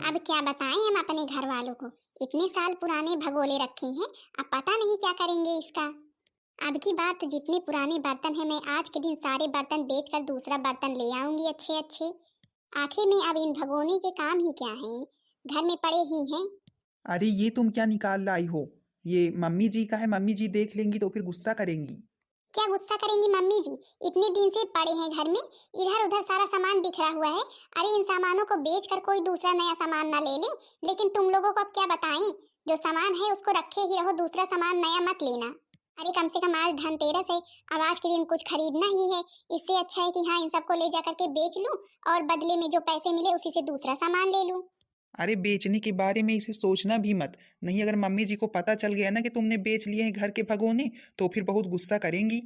अब क्या बताएं हम अपने घर वालों को, इतने साल पुराने भगोले रखे हैं, अब पता नहीं क्या करेंगे इसका। अब की बात तो जितने पुराने बर्तन हैं मैं आज के दिन सारे बर्तन बेचकर दूसरा बर्तन ले आऊंगी अच्छे अच्छे। आखिर में अब इन भगोने के काम ही क्या हैं, घर में पड़े ही हैं। अरे ये तुम क्या निकाल लाई हो? ये मम्मी जी का है, मम्मी जी देख लेंगी तो फिर गुस्सा करेंगी। क्या गुस्सा करेंगी मम्मी जी, इतने दिन से पड़े हैं घर में, इधर उधर सारा सामान बिखरा हुआ है। अरे इन सामानों को बेचकर कोई दूसरा नया सामान ना ले ले, लेकिन तुम लोगों को अब क्या बताएं, जो सामान है उसको रखे ही रहो, दूसरा सामान नया मत लेना। अरे कम से कम आज धनतेरस है, अब आज के दिन कुछ खरीदना ही है, इससे अच्छा है कि हाँ इन सबको ले जा करके बेच लूं और बदले में जो पैसे मिले उसी से दूसरा सामान ले लूं। अरे बेचने के बारे में इसे सोचना भी मत। नहीं, अगर मम्मी जी को पता चल गया ना कि तुमने बेच लिए हैं घर के भगोने तो फिर बहुत गुस्सा करेंगी।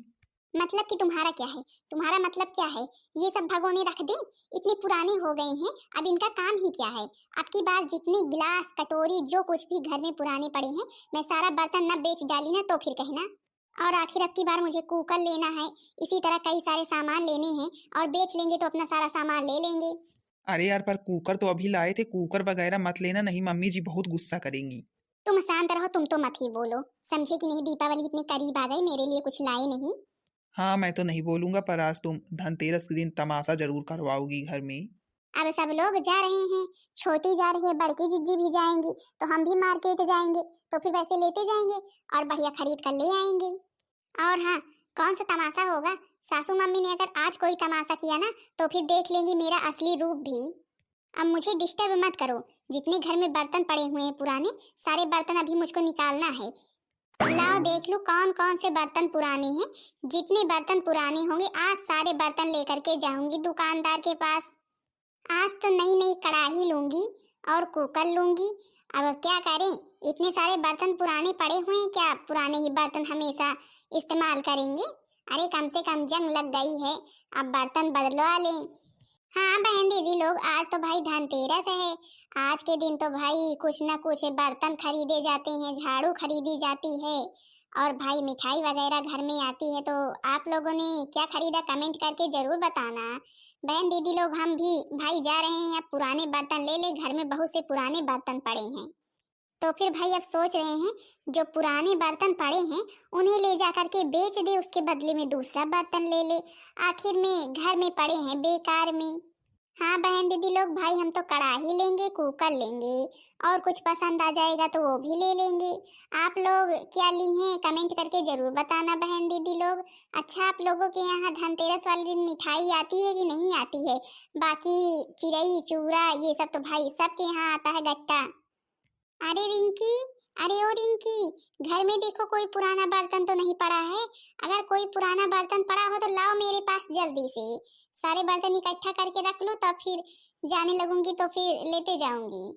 मतलब कि तुम्हारा क्या है, तुम्हारा मतलब क्या है, ये सब भगोने रख दें, इतने पुराने हो गए हैं, अब इनका काम ही क्या है। अब की बार जितने गिलास कटोरी जो कुछ भी घर में पुराने पड़े हैं मैं सारा बर्तन न बेच डाली ना तो फिर कहना। और आखिर अब की बार मुझे कुकर लेना है, इसी तरह कई सारे सामान लेने हैं, और बेच लेंगे तो अपना सारा सामान ले लेंगे। अरे यार, पर कुकर तो अभी लाए थे, कुकर वगैरह मत लेना, नहीं मम्मी जी बहुत गुस्सा करेंगी। तुम शांत रहो, तुम तो मत ही बोलो, समझे कि नहीं, दीपावली इतने करीब आ गई, मेरे लिए कुछ लाए नहीं। हाँ, मैं तो नहीं बोलूंगा, पर आज तुम धनतेरस के दिन तमाशा जरूर करवाओगी घर में। अब सब लोग जा रहे हैं, छोटी जा रही है, बड़की जिज्जी भी जाएंगी, तो हम भी मार्केट जाएंगे, तो फिर वैसे लेते जाएंगे और बढ़िया खरीद कर ले आएंगे। और हाँ, कौन सा तमाशा होगा, सासू मम्मी ने अगर आज कोई तमाशा किया ना तो फिर देख लेंगी मेरा असली रूप भी। अब मुझे डिस्टर्ब मत करो, जितने घर में बर्तन पड़े हुए हैं पुराने, सारे बर्तन अभी मुझको निकालना है। लाओ देख लो कौन कौन से बर्तन पुराने हैं, जितने बर्तन पुराने होंगे आज सारे बर्तन लेकर के जाऊंगी दुकानदार के पास। आज तो नई नई कढ़ाई लूंगी और कुकर लूंगी। अब क्या करें, इतने सारे बर्तन पुराने पड़े हुए हैं, क्या पुराने ही बर्तन हमेशा इस्तेमाल करेंगे। अरे कम से कम जंग लग गई है, अब बर्तन बदलवा लें। हाँ बहन दीदी लोग, आज तो भाई धनतेरस है, आज के दिन तो भाई कुछ ना कुछ बर्तन खरीदे जाते हैं, झाड़ू खरीदी जाती है, और भाई मिठाई वगैरह घर में आती है। तो आप लोगों ने क्या खरीदा कमेंट करके जरूर बताना। बहन दीदी लोग हम भी भाई जा रहे हैं, पुराने बर्तन ले ले, घर में बहुत से पुराने बर्तन पड़े हैं। तो फिर भाई अब सोच रहे हैं जो पुराने बर्तन पड़े हैं उन्हें ले जा करके बेच दे, उसके बदले में दूसरा बर्तन ले ले, आखिर में घर में पड़े हैं बेकार में। हाँ बहन दीदी लोग, भाई हम तो कढ़ाई लेंगे, कुकर लेंगे, और कुछ पसंद आ जाएगा तो वो भी ले लेंगे। आप लोग क्या ली हैं कमेंट करके जरूर बताना बहन दीदी लोग। अच्छा, आप लोगों के यहाँ धनतेरस वाले दिन मिठाई आती है कि नहीं आती है? बाकी चिरई चूड़ा ये सब तो भाई सबके यहाँ आता है गट्टा। अरे रिंकी, अरे ओ रिंकी, घर में देखो कोई पुराना बर्तन तो नहीं पड़ा है। अगर कोई पुराना बर्तन पड़ा हो तो लाओ मेरे पास जल्दी से, सारे बर्तन इकट्ठा करके रख लो, तब फिर जाने लगूंगी तो फिर लेते जाऊंगी।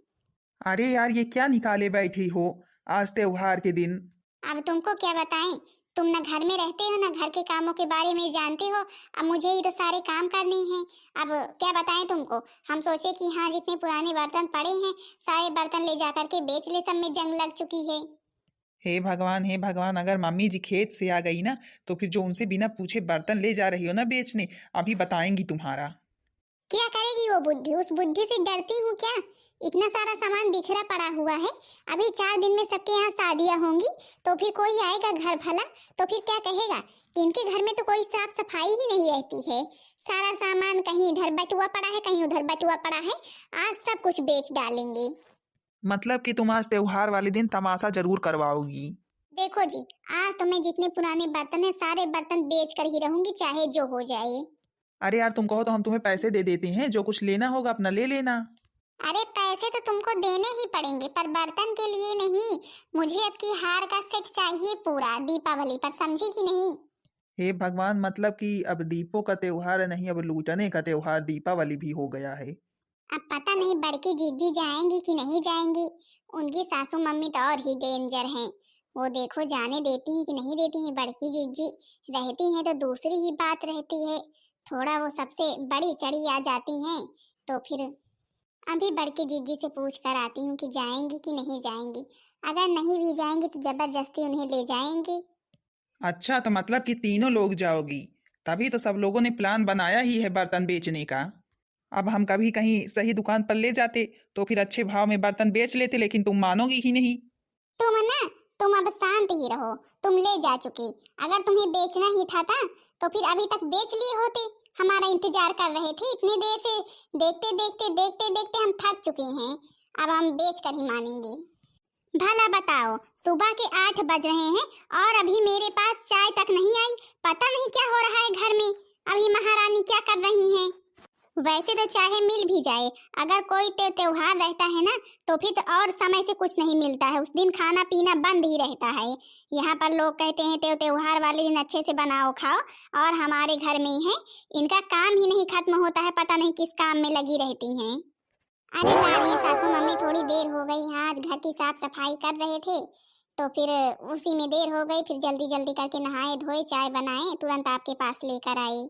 अरे यार, ये क्या निकाले बैठी हो आज त्योहार के दिन? अब तुमको क्या बताएं, तुम ना घर में रहते हो ना घर के कामों के बारे में जानते हो, अब मुझे ही तो सारे काम करने हैं। अब क्या बताएं तुमको, हम सोचे कि हाँ जितने पुराने बर्तन पड़े हैं सारे बर्तन ले जाकर के बेच ले, सब में जंग लग चुकी है। हे भगवान, हे भगवान, अगर मम्मी जी खेत से आ गई ना तो फिर जो उनसे बिना पूछे बर्तन ले जा रही हो ना बेचने, अभी बताएंगी तुम्हारा। क्या करेगी वो बुद्धि, उस बुद्धि से डरती हूँ क्या। इतना सारा सामान बिखरा पड़ा हुआ है, अभी 4 दिन में सबके यहाँ शादियाँ होंगी, तो फिर कोई आएगा घर भला तो फिर क्या कहेगा, इनके घर में तो कोई साफ सफाई ही नहीं रहती है, सारा सामान कहीं इधर बटुआ पड़ा है कहीं उधर बटुआ पड़ा है, आज सब कुछ बेच डालेंगे। मतलब कि तुम आज त्योहार वाले दिन तमाशा जरूर करवाओगी। देखो जी, आज तो मैं जितने पुराने बर्तन है सारे बर्तन बेच कर ही रहूंगी, चाहे जो हो जाए। अरे यार, तुम कहो तो हम तुम्हें पैसे दे देते हैं, जो कुछ लेना होगा अपना ले लेना। अरे पैसे तो तुमको देने ही पड़ेंगे पर बर्तन के लिए नहीं, मुझे अब की हार का सेट चाहिए पूरा दीपावली पर, समझी कि नहीं। हे भगवान, मतलब कि अब दीपों का त्योहार नहीं, अब लूटने का त्योहार दीपावली भी हो गया है। अब पता नहीं बड़की जीजी जाएंगी कि नहीं जाएंगी, उनकी सासू मम्मी तो और ही डेंजर हैं, वो देखो जाने देती हैं कि नहीं देती हैं। बड़की जीजी रहती हैं तो दूसरी ही बात रहती है, थोड़ा वो सबसे बड़ी चढ़ी आ जाती हैं। तो फिर अभी बड़की जीजी से पूछ कर आती हूँ कि जाएंगी कि नहीं जाएंगी, अगर नहीं भी जाएंगी तो जबरदस्ती उन्हें ले जाएंगे। अच्छा, तो मतलब कि तीनों लोग जाओगी? तभी तो सब लोगों ने प्लान बनाया ही है बर्तन बेचने का। अब हम कभी कहीं सही दुकान पर ले जाते तो फिर अच्छे भाव में बर्तन बेच लेते, लेकिन तुम मानोगी ही नहीं। तुम ना, तुम अब शांत ही रहो। तुम ले जा चुकी। अगर तुम्हें बेचना ही था तो फिर अभी तक बेच लिए होते। हमारा इंतजार कर रहे थे इतनी देर से। देखते देखते हम थक चुके हैं। अब हम बेच कर ही मानेंगे। भला बताओ, सुबह के 8 बज रहे हैं और अभी मेरे पास चाय तक नहीं आई। पता नहीं क्या हो रहा है घर में। अभी महारानी क्या कर रही हैं। वैसे तो चाहे मिल भी जाए, अगर कोई त्योहार रहता है ना तो फिर तो और समय से कुछ नहीं मिलता है। उस दिन खाना पीना बंद ही रहता है। यहाँ पर लोग कहते हैं त्योहार वाले दिन अच्छे से बनाओ खाओ, और हमारे घर में है इनका काम ही नहीं खत्म होता है। पता नहीं किस काम में लगी रहती हैं। अरे ला रही सासू मम्मी, थोड़ी देर हो गई। हाँ, आज घर की साफ सफाई कर रहे थे तो फिर उसी में देर हो गई। फिर जल्दी जल्दी करके नहाए धोए, चाय बनाए, तुरंत आपके पास लेकर आए।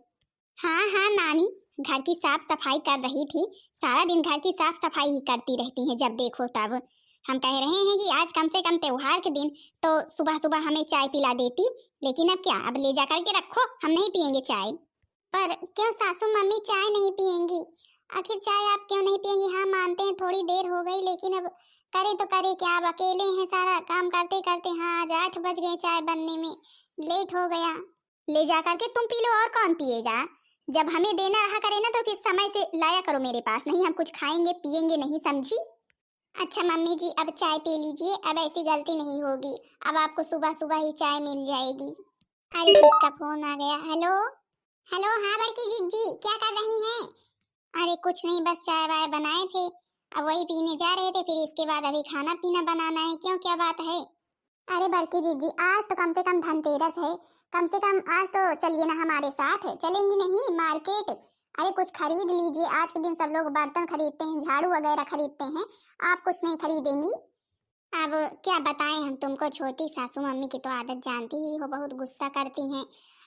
हाँ हाँ नानी, घर की साफ सफाई कर रही थी। सारा दिन घर की साफ सफाई ही करती रहती हैं जब देखो तब। हम कह रहे हैं कि आज कम से कम त्योहार के दिन तो सुबह सुबह हमें चाय पिला देती, लेकिन अब क्या, अब ले जा करके रखो, हम नहीं पियेंगे चाय। पर क्यों सासू मम्मी चाय नहीं पियेंगी? आखिर चाय आप क्यों नहीं पियेंगी? हाँ मानते हैं थोड़ी देर हो गई, लेकिन अब करे तो करे क्या, अब अकेले हैं सारा काम करते करते। हाँ, आज 8 बज गए चाय बनने में, लेट हो गया। ले जा करके तुम पी लो, और कौन पिएगा? जब हमें देना रहा करे ना तो फिर समय से लाया करो मेरे पास, नहीं हम कुछ खाएंगे पिएंगे नहीं, समझी? अच्छा मम्मी जी, अब चाय पी लीजिए, अब ऐसी गलती नहीं होगी। अब आपको सुबह सुबह ही चाय मिल जाएगी। अरे किसका फोन आ गया? हेलो हेलो, हाँ बड़की जिज्जी, क्या कर रही हैं? अरे कुछ नहीं, बस चाय वाय बनाए थे, अब वही पीने जा रहे थे। फिर इसके बाद अभी खाना पीना बनाना है। क्यों, क्या बात है? अरे बड़की जीजी, आज तो कम से कम धनतेरस है। कम से कम आज तो चलिए ना हमारे साथ। चलेंगी नहीं मार्केट? अरे कुछ खरीद लीजिए। आज के दिन सब लोग बर्तन खरीदते हैं, झाड़ू वगैरह खरीदते हैं, आप कुछ नहीं खरीदेंगी? अब क्या बताएं हम तुमको, छोटी सासू मम्मी की तो आदत जानती ही हो, बहुत गुस्सा करती हैं।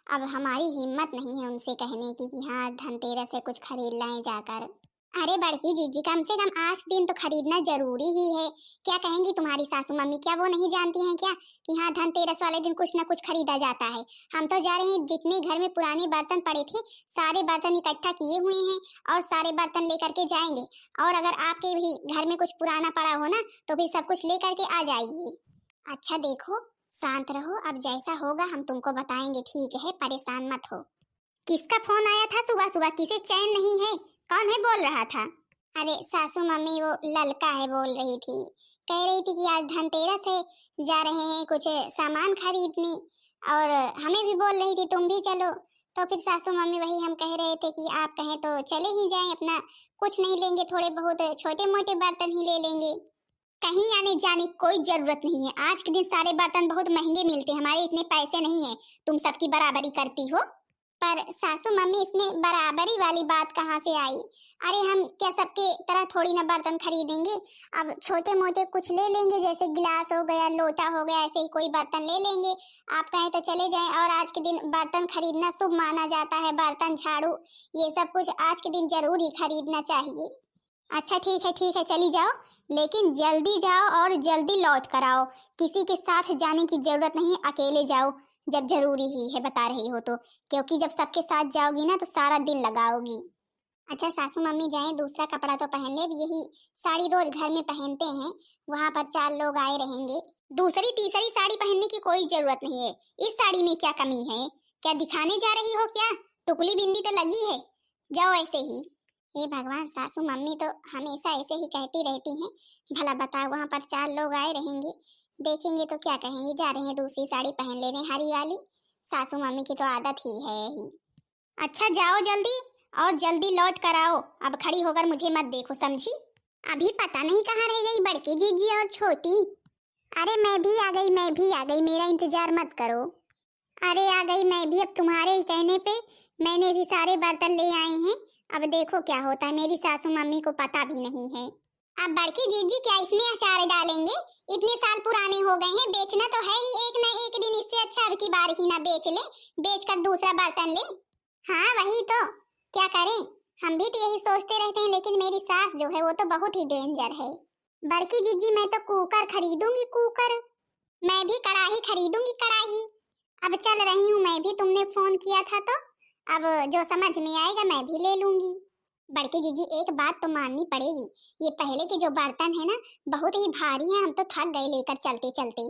अब हमारी हिम्मत नहीं है उनसे कहने की कि हाँ धनतेरस से कुछ खरीद लाएं जाकर। अरे बड़की जीजी, कम से कम आज दिन तो खरीदना जरूरी ही है। क्या कहेंगी तुम्हारी सासू मम्मी? क्या वो नहीं जानती हैं क्या कि हाँ धनतेरस वाले दिन कुछ ना कुछ खरीदा जाता है? हम तो जा रहे हैं, जितने घर में पुराने बर्तन पड़े थे सारे बर्तन इकट्ठा किए हुए हैं और सारे बर्तन लेकर के जाएंगे। और अगर आपके भी घर में कुछ पुराना पड़ा हो ना तो फिर सब कुछ लेकर के आ जाइए। अच्छा देखो, शांत रहो, अब जैसा होगा हम तुमको बताएंगे, ठीक है? परेशान मत हो। किसका फोन आया था सुबह सुबह? किसे चैन नहीं है? कौन है बोल रहा था? अरे सासू मम्मी, वो ललका है, बोल रही थी। कह रही थी कि आज धनतेरस है, जा रहे हैं कुछ सामान खरीदने, और हमें भी बोल रही थी तुम भी चलो। तो फिर सासू मम्मी वही हम कह रहे थे कि आप कहें तो चले ही जाएं, अपना कुछ नहीं लेंगे, थोड़े बहुत छोटे मोटे बर्तन ही ले लेंगे। कहीं आने जाने की कोई जरूरत नहीं है। आज के दिन सारे बर्तन बहुत महंगे मिलते हैं, हमारे इतने पैसे नहीं है तुम सबकी बराबरी करती हो। पर सासू मम्मी, इसमें बराबरी वाली बात कहाँ से आई? अरे हम क्या सबके तरह थोड़ी ना बर्तन खरीदेंगे? अब छोटे मोटे कुछ ले लेंगे, जैसे गिलास हो गया, लोटा हो गया, ऐसे ही कोई बर्तन ले लेंगे। आप कहें तो चले जाएं। और आज के दिन बर्तन खरीदना शुभ माना जाता है, बर्तन झाड़ू ये सब कुछ आज के दिन जरूर ही खरीदना चाहिए। अच्छा ठीक है चली जाओ, लेकिन जल्दी जाओ और जल्दी लौट कर आओ। किसी के साथ जाने की जरूरत नहीं, अकेले जाओ जब जरूरी ही है, बता रही हो तो। क्योंकि जब सबके साथ जाओगी ना तो सारा दिन लगाओगी। अच्छा सासू मम्मी जाएं, दूसरा कपड़ा तो पहन ले, यही साड़ी रोज घर में पहनते हैं, वहाँ पर 4 लोग आए रहेंगे। दूसरी तीसरी साड़ी पहनने की कोई जरूरत नहीं है। इस साड़ी में क्या कमी है? क्या दिखाने जा रही हो क्या? टुकली बिंदी तो लगी है, जाओ ऐसे ही। हे भगवान, सासू मम्मी तो हमेशा ऐसे ही कहती रहती हैं। भला बताओ, वहाँ पर 4 लोग आए रहेंगे, देखेंगे तो क्या कहेंगे? जा रहे हैं दूसरी साड़ी पहन लेने, हरी वाली। सासू मम्मी की तो आदत ही है यही। अच्छा जाओ जल्दी, और जल्दी लौट कर आओ। अब खड़ी होकर मुझे मत देखो, समझी? अभी पता नहीं कहाँ रह गई बड़की जीजी और छोटी। अरे मैं भी आ गई, मेरा इंतजार मत करो। अरे आ गई मैं भी, अब तुम्हारे ही कहने पे मैंने भी सारे बर्तन ले आए हैं। अब देखो क्या होता है, मेरी सासू मम्मी को पता भी नहीं है। अब बड़की जीजी क्या इसमें अचार डालेंगे? इतने साल पुराने हो गए हैं, बेचना तो है ही एक ना एक दिन। इससे अच्छा अब की बार ही ना बेच ले, बेचकर दूसरा बर्तन ले। हाँ वही तो, क्या करें, हम भी तो यही सोचते रहते हैं, लेकिन मेरी सास जो है वो तो बहुत ही डेंजर है। बड़की जीजी मैं तो कुकर खरीदूंगी, कुकर। मैं भी कढ़ाई खरीदूंगी, कढ़ाई। अब चल रही हूँ मैं भी, तुमने फोन किया था तो अब जो समझ में आएगा मैं भी ले लूंगी। बड़की जीजी एक बात तो माननी पड़ेगी, ये पहले के जो बर्तन है ना बहुत ही भारी हैं, हम तो थक गए लेकर चलते चलते।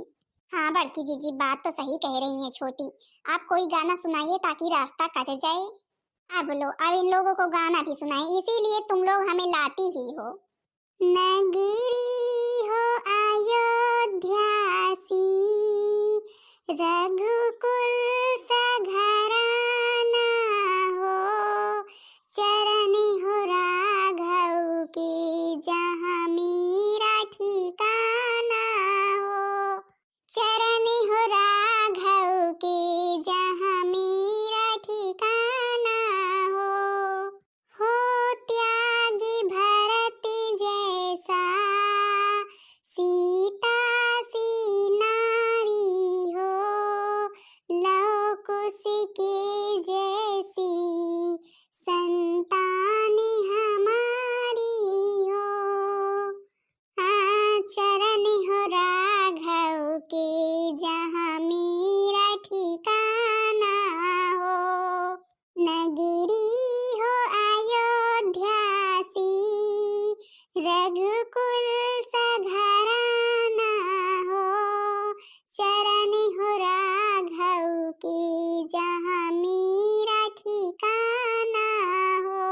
हाँ बड़की जीजी बात तो सही कह रही हैं छोटी। आप कोई गाना सुनाइए ताकि रास्ता कट जाए। अब लो, अब इन लोगों को गाना भी सुनाए, इसीलिए तुम लोग हमें लाती ही हो। नगरी हो अयोध्या सी, रघुकुल सघराना हो, चरण हो राघव के जहाँ मेरा ठिकाना हो, चरण हो राघव के जहाँ मेरा ठिकाना हो त्याग भरत जैसा, सीता सी नारी हो, लव कुश के जैसी संतान हमारी हो। हाँ चरण हो राघव के जहाँ मेरा ठिकाना हो, नगरी हो अयोध्या सी, रघुकुल सघराना हो, चरण हो राघव के जहाँ मेरा ठिकाना हो,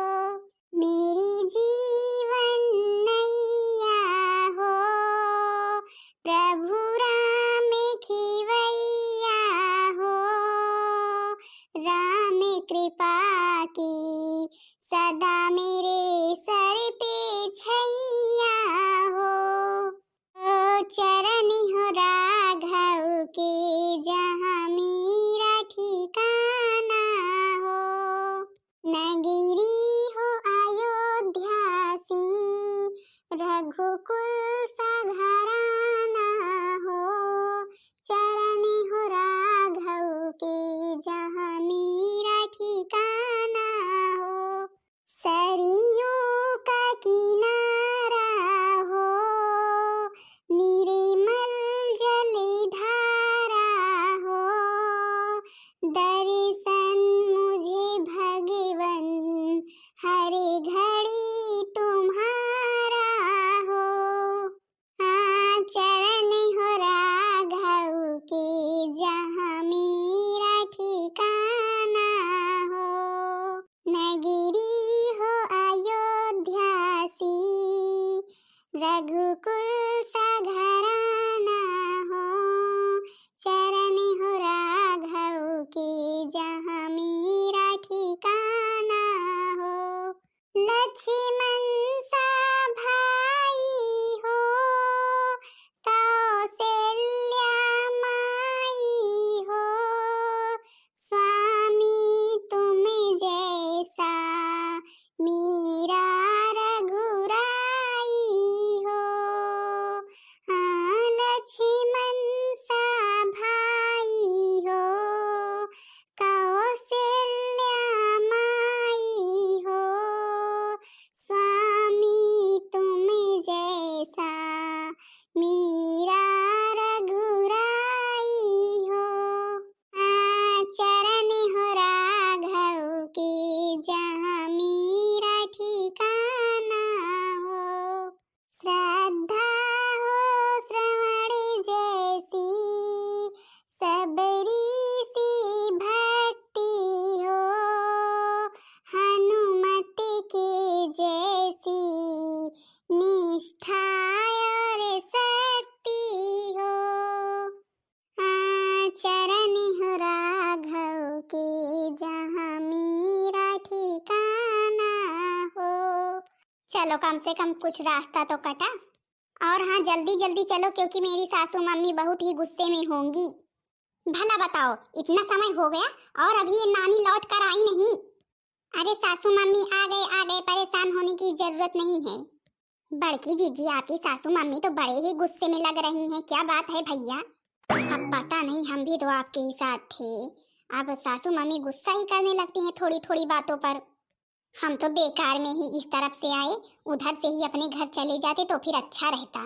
मेरी जीवन नैया हो, प्रभु राम खेवैया हो, राम कृपा की सदा मेरे सर पे छैया हो, चरण हो राघव के जहाँ मेरा ठिकाना हो, नगरी हो अयोध्या सी, रघुकुल सघराना हो, चरण हो राघव के जहाँ मेरा ठिकाना हो, सरियों का किनारा हो, निर्मल जलधारा हो, दर्शन मुझे भगवन हर घड़ी तुम्हारा हो। हाँ चरण हो राघव के जहाँ मेरा ठिकाना हो, नगरी हो अयोध्या सी, रघुकुल सघराना हो, चरण हो राघव के जहाँ मेरा ठिकाना हो, लक्ष्मण सा भाई हो, कौशल्या माई हो, स्वामी तुम जैसा मेरा रघुराई हो। हाँ लक्ष्मण सा भाई हो, कौशल्या माई हो, स्वामी तुम जैसा मेरा रघुराई हो। चरण हो राघव के जहाँ मेरा ठिकाना हो, श्रद्धा हो श्रवण जैसी, सबरी सी भक्ति हो, हनुमत के जैसी निष्ठा और शक्ति हो। चरण हो राघव के जहाँ मेरा ठिकाना हो। चलो कम से कम कुछ रास्ता तो कटा। और हाँ जल्दी जल्दी चलो क्योंकि मेरी सासू मम्मी बहुत ही गुस्से में होंगी। भला बताओ इतना समय हो गया और अभी ये नानी लौट कर आई नहीं। अरे सासू मम्मी आ गए, परेशान होने की जरूरत नहीं है। बड़की जीजी आपकी सासू मम्मी तो बड़े ही गुस्से में लग रही हैं, क्या बात है भैया? अब पता नहीं, हम भी तो आपके ही साथ थे। अब सासू मम्मी गुस्सा ही करने लगती हैं थोड़ी थोड़ी बातों पर। हम तो बेकार में ही इस तरफ से आए, उधर से ही अपने घर चले जाते तो फिर अच्छा रहता।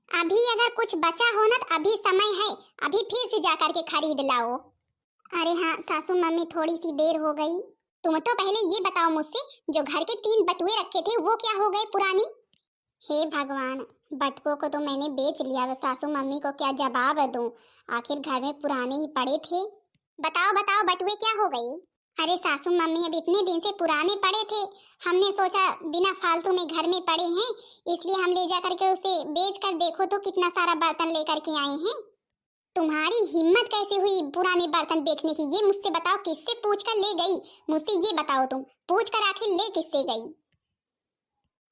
अभी अगर कुछ बचा हो ना तो अभी समय है, अभी फिर से जाकर के खरीद लाओ। अरे हाँ सासू मम्मी थोड़ी सी देर हो गई। तुम तो पहले ये बताओ मुझसे, जो घर के 3 बटुए रखे थे वो क्या हो गए पुरानी? हे भगवान, बटुओं को तो मैंने बेच लिया, अब सासू मम्मी को क्या जवाब दूं? आखिर घर में पुराने ही पड़े थे। बताओ बताओ, बटुए क्या हो गई? अरे सासू मम्मी, अब इतने दिन से पुराने पड़े थे, हमने सोचा बिना फालतू में घर में पड़े हैं, इसलिए हम ले जा करके उसे बेच कर देखो तो कितना सारा बर्तन लेकर के आए हैं। तुम्हारी हिम्मत कैसे हुई पुराने बर्तन बेचने की? ये मुझसे बताओ, किससे पूछ कर ले गई? मुझसे ये बताओ, तुम पूछ कर आखिर ले किससे गई?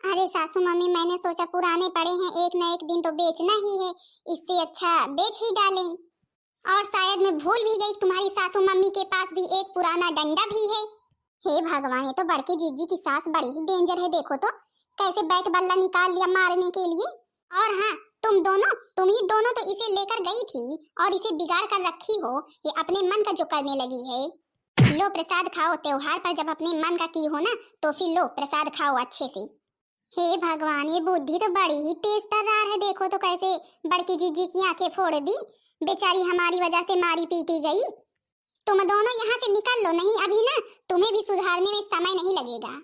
अरे सासू मम्मी, मैंने सोचा पुराने पड़े हैं, एक ना एक दिन तो बेचना ही है, इससे अच्छा बेच ही डालें। और शायद मैं भूल भी गई, तुम्हारी सासू मम्मी के पास भी एक पुराना डंडा भी है। हे भगवान, ये तो बड़की जीजी की सास बड़ी ही डेंजर है, देखो तो कैसे बैट बल्ला निकाल लिया मारने के लिए। और हाँ, तुम ही दोनों तो इसे लेकर गई थी और इसे बिगाड़ कर रखी हो, ये अपने मन का जो करने लगी है। लो प्रसाद खाओ, त्योहार पर जब अपने मन का की हो ना, तो फिर लो प्रसाद खाओ अच्छे से। हे भगवान, ये बुद्धि तो बड़ी ही तेज तर्रार है, देखो तो कैसे बड़की जीजी की आंखें फोड़ दी, बेचारी हमारी वजह से मारी पीटी गई। तुम दोनों यहाँ से निकल लो, नहीं अभी ना तुम्हें भी सुधारने में समय नहीं लगेगा।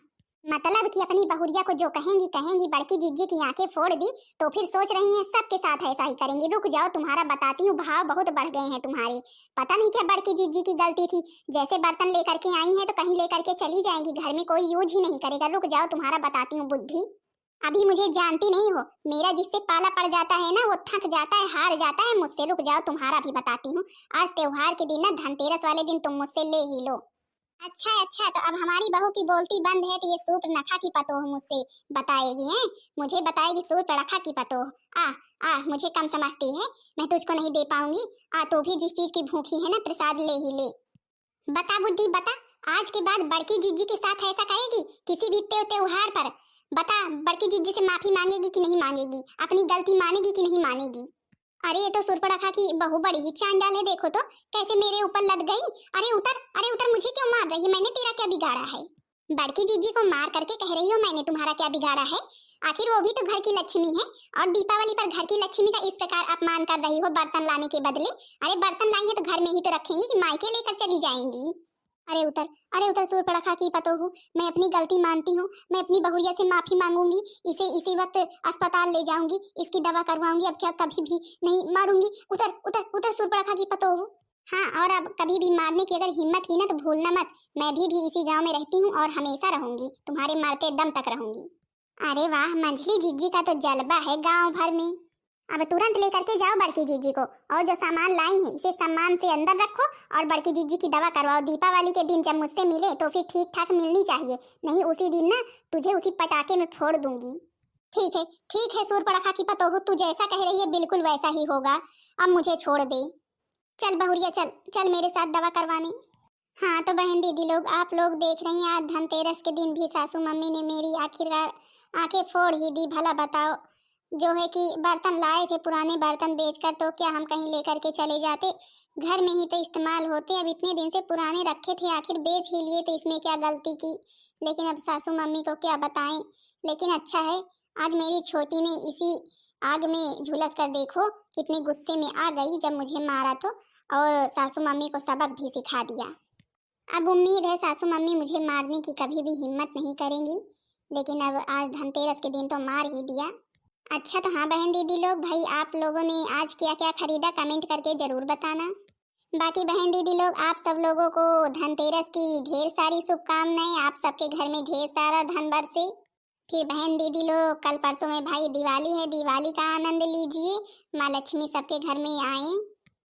मतलब कि अपनी बहुरिया को जो कहेंगी कहेंगी, बड़की जीजी की आंखें फोड़ दी, तो फिर सोच रही हैं सबके साथ ऐसा ही करेंगी। रुक जाओ, तुम्हारा बताती हूँ, भाव बहुत बढ़ गए हैं तुम्हारे। पता नहीं क्या बड़की जीजी की गलती थी, जैसे बर्तन लेकर के आई हैं तो कहीं लेकर के चली जाएंगी, घर में कोई यूज ही नहीं करेगा। रुक जाओ, तुम्हारा बताती हूँ बुद्धि। अभी मुझे जानती नहीं हो, मेरा जिससे पाला पड़ जाता है ना, वो थक जाता है, हार जाता है मुझसे। रुक जाओ, तुम्हारा भी बताती हूँ। आज त्योहार के दिन ना, धनतेरस वाले दिन तुम मुझसे ले ही लो। अच्छा, तो अब हमारी बहू की बोलती बंद है, तो ये सूप नखा की पतोह मुझसे बताएगी हैं? मुझे बताएगी सूप रखा की पतोह? मुझे कम समझती है, मैं तुझको नहीं दे पाऊंगी। तू भी जिस चीज की भूखी है ना, प्रसाद ले ही ले। बता बुद्धि बता, आज के बाद बड़की जीजी के साथ ऐसा करेगी किसी भी त्योहार पर? बता, बड़की जीजी से माफी मांगेगी कि नहीं मांगेगी? अपनी गलती मानेगी कि नहीं मानेगी? अरे ये तो सुरपड़ाखा की बहू बड़ी ही चांडाल है, देखो तो कैसे मेरे ऊपर लद गई। अरे उतर, मुझे क्यों मार रही है? मैंने तेरा क्या बिगाड़ा है? बड़की जीजी को मार करके कह रही हो मैंने तुम्हारा क्या बिगाड़ा है? आखिर वो भी तो घर की लक्ष्मी है, और दीपावली पर घर की लक्ष्मी का इस प्रकार अपमान कर रही हो बर्तन लाने के बदले। अरे बर्तन लाई है तो घर में ही तो रखेंगी कि मायके लेकर चली जाएंगी? अरे उतर सूर्पणखा की पतोहू, मैं अपनी गलती मानती हूँ, मैं अपनी बहुरिया से माफी मांगूंगी, इसे इसी वक्त अस्पताल ले जाऊंगी, इसकी दवा करवाऊंगी, अब क्या कभी भी नहीं मारूंगी। उतर उतर उतर सूर्पणखा की पतोहू। हाँ, और अब कभी भी मारने की अगर हिम्मत की ना, तो भूलना मत, मैं भी इसी गांव में रहती हूँ और हमेशा रहूंगी, तुम्हारे मरते दम तक रहूंगी। अरे वाह, मंझली जीजी का तो जलवा है गांव भर में। अब तुरंत लेकर के जाओ बड़की जीजी को, और जो सामान लाई है इसे सम्मान से अंदर रखो, और बड़की जीजी की दवा करवाओ। दीपावली के दिन जब मुझसे मिले तो फिर ठीक ठाक मिलनी चाहिए, नहीं उसी दिन ना तुझे उसी पटाखे में फोड़ दूंगी। ठीक है सूर्पणखा की पतोहू, तू जैसा कह रही है बिल्कुल वैसा ही होगा। अब मुझे छोड़ दे, चल बहुरिया, चल चल मेरे साथ दवा करवाने। हाँ तो बहन दीदी लोग, आप लोग देख रही हैं, आज धनतेरस के दिन भी सासू मम्मी ने मेरी आखिरकार आंखें फोड़ ही दी। भला बताओ, जो है कि बर्तन लाए थे पुराने बर्तन बेचकर, तो क्या हम कहीं लेकर के चले जाते? घर में ही तो इस्तेमाल होते। अब इतने दिन से पुराने रखे थे, आखिर बेच ही लिए, तो इसमें क्या गलती की? लेकिन अब सासू मम्मी को क्या बताएं। लेकिन अच्छा है, आज मेरी छोटी ने इसी आग में झुलस कर देखो कितने गुस्से में आ गई जब मुझे मारा तो, और सासू मम्मी को सबक भी सिखा दिया। अब उम्मीद है सासू मम्मी मुझे मारने की कभी भी हिम्मत नहीं करेंगी, लेकिन अब आज धनतेरस के दिन तो मार ही दिया। अच्छा तो हाँ बहन दीदी लोग, भाई आप लोगों ने आज क्या क्या खरीदा कमेंट करके जरूर बताना। बाकी बहन दीदी लोग, आप सब लोगों को धनतेरस की ढेर सारी शुभकामनाएं, आप सबके घर में ढेर सारा धन बरसे। फिर बहन दीदी लोग, कल परसों में भाई दिवाली है, दिवाली का आनंद लीजिए, माँ लक्ष्मी सबके घर में आए।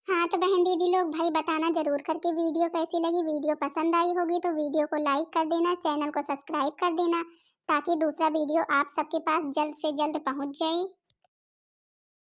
हाँ तो बहन दीदी लोग, भाई बताना जरूर करके वीडियो कैसी लगी। वीडियो पसंद आई होगी तो वीडियो को लाइक कर देना, चैनल को सब्सक्राइब कर देना, ताकि दूसरा वीडियो आप सबके पास जल्द से जल्द पहुंच जाए।